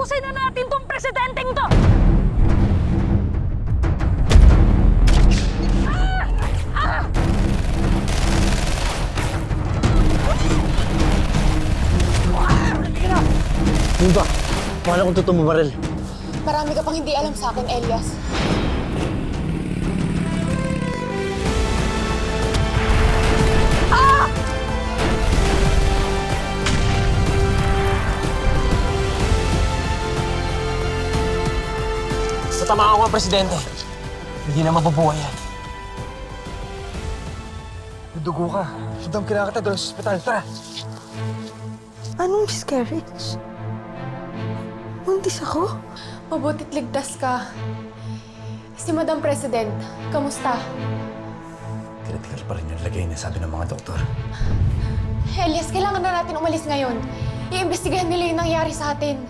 Abusin na natin tong presidenteng to! Yun ba? Paano kung totoo mo, Barel? Marami ka pang hindi alam sa akin, Elias. Natama ako, Presidente. Hindi na mabubuhay yan. Dugo ka. Sundang kinakata doon sa ospital. Tara! Anong miscarriage? Buntis ako? Mabuti't ligtas ka. Si Madam President, kamusta? Critical pa rin yung lagay niya, sabi ng mga doktor. Elias, kailangan na natin umalis ngayon. Iimbestigahan nila yung nangyari sa atin.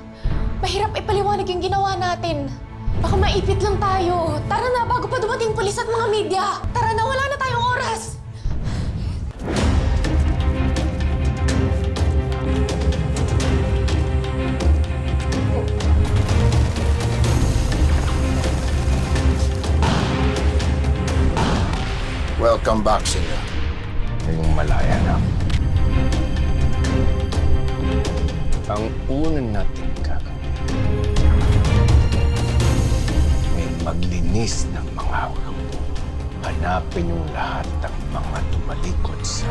Mahirap ipaliwanag yung ginawa natin. Baka maipit lang tayo. Tara na, bago pa dumating pulis at mga media. Tara na, wala na tayong oras. Welcome back, Singa. Ngayong malaya na. Ang una natin gagawin ay maglinis ng mga ulo. Hanapin yung lahat ng mga tumalikod sa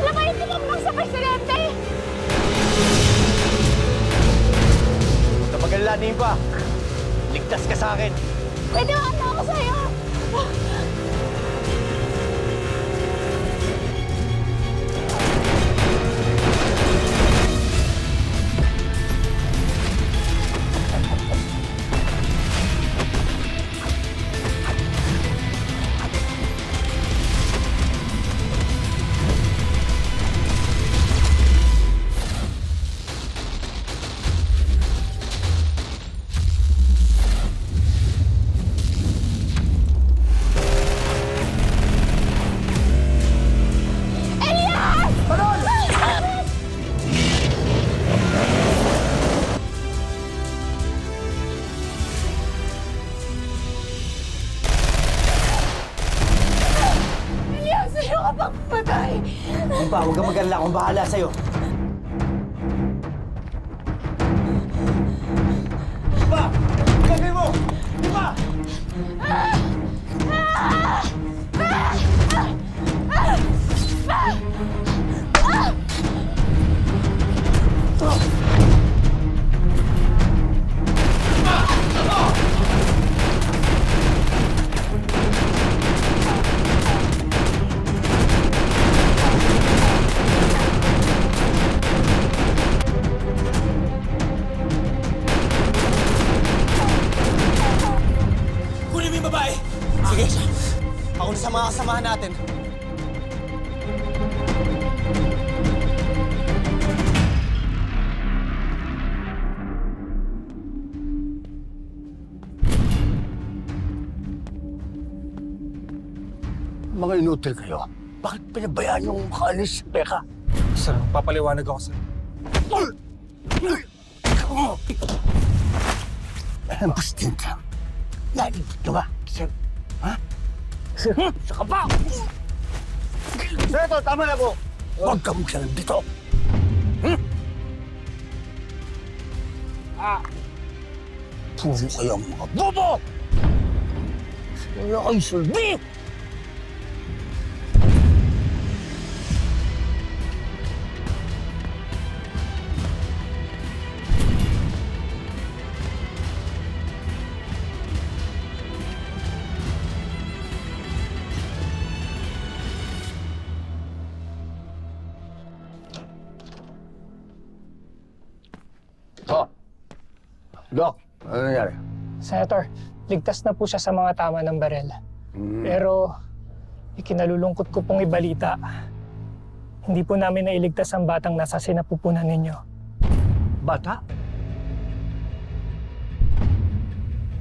Labayin mo lang sa presidente! Napagalanin pa. Ligtas ka sa akin. Pwede ba ako sa'yo? Elias, sa'yo ka pang patay! Yung pa, huwag kang mag-alala. Akong bahala sa'yo. Pa! Gabi mo! Di ba? Kunin mo yung babae! Sige. Ako na sa mga kasamahan natin. Mga inutil kayo. Bakit pinabayaan yung makaalis si Becca? Sir, papaliwanag ako, sir. Ang bastinta. Narinig ka ba, sir? Ha? Sir, saka pa! Senator, tama na po. Huwag ka magsalang dito. Puro kayong mga bobo! Wala kayong sulbi! Doc, ano nangyari? Senator, ligtas na po siya sa mga tama ng barel. Pero ikinalulungkot ko pong ibalita hindi po namin nailigtas ang batang nasa sinapupunan ninyo. Bata?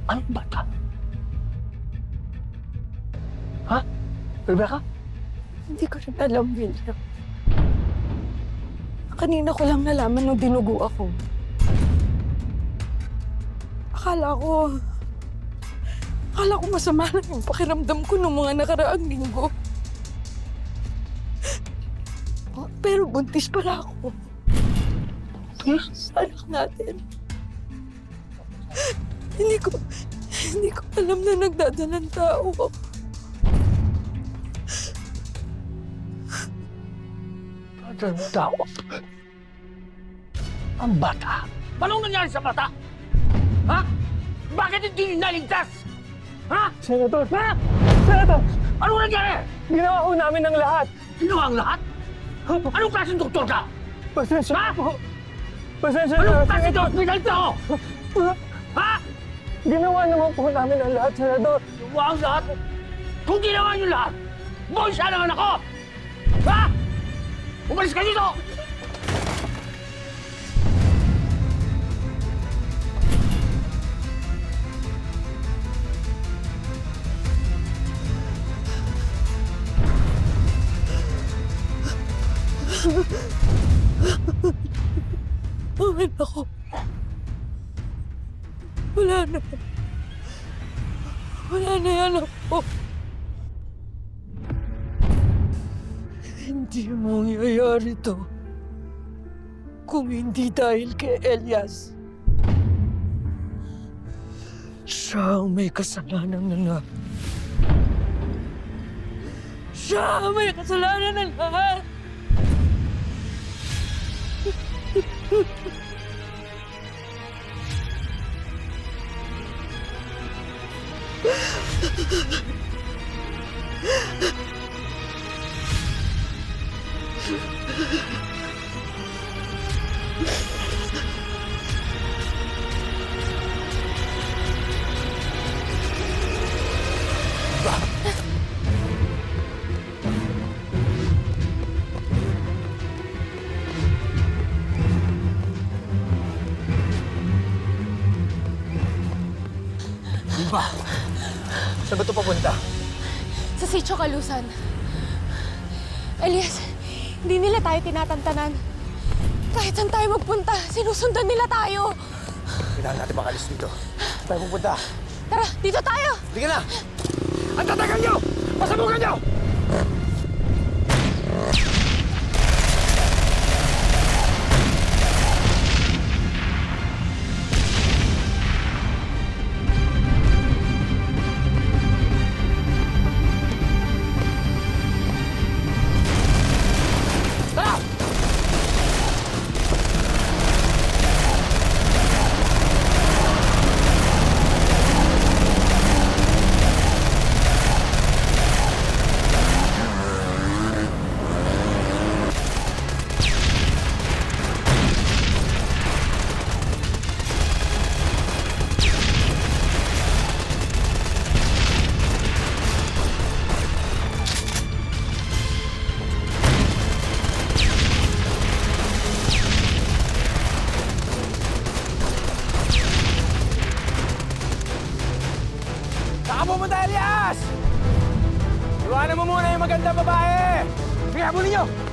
Anong bata? Ha? Rebecca? Hindi ko rin alam, William. Kanina ko lang nalaman nung dinugo ako. Akala ko masama lang yung pakiramdam ko nung mga nakaraang linggo. Pero buntis pala ako. Sa anak natin. Hindi ko alam na nagdadalang tao ako. Tao. Ang bata? Anong nangyari sa bata? Ha? Bakit hindi niyo naligtas? Ha? Senator! Ha? Senator! Anong nangyari? Ginawa ho namin ang lahat! Ginawa ang lahat? Anong klaseng doktor ka? Pasensya Ha? na po! Pasensya Anong na, klaseng Senator! hospital to? Ha? Ginawa naman po namin ang lahat, Senador! Ginawa ang lahat? Kung ginawa niyo lahat, boy siya naman ako! Ha? Umalis ka dito! Ay, naku. Wala na. Wala na yan ako. Hindi mangyayari to kung hindi dahil kay Elias. Siya ang may kasalanan na lahat. Siya ang may kasalanan na lahat. Diba? Saan ba ito papunta? Sa Sitio Kalusan. Elias, hindi nila tayo tinatantanan. Kahit saan tayo magpunta, sinusundan nila tayo. Kailangan natin makalis dito. Saan tayo pupunta? Tara, dito tayo! Hindi ka na! Ang tatagal nyo! Pasabukan nyo! Saan ka pumunta, Elias? Iwanan mo muna yung magandang babae! Sige, habulin nyo!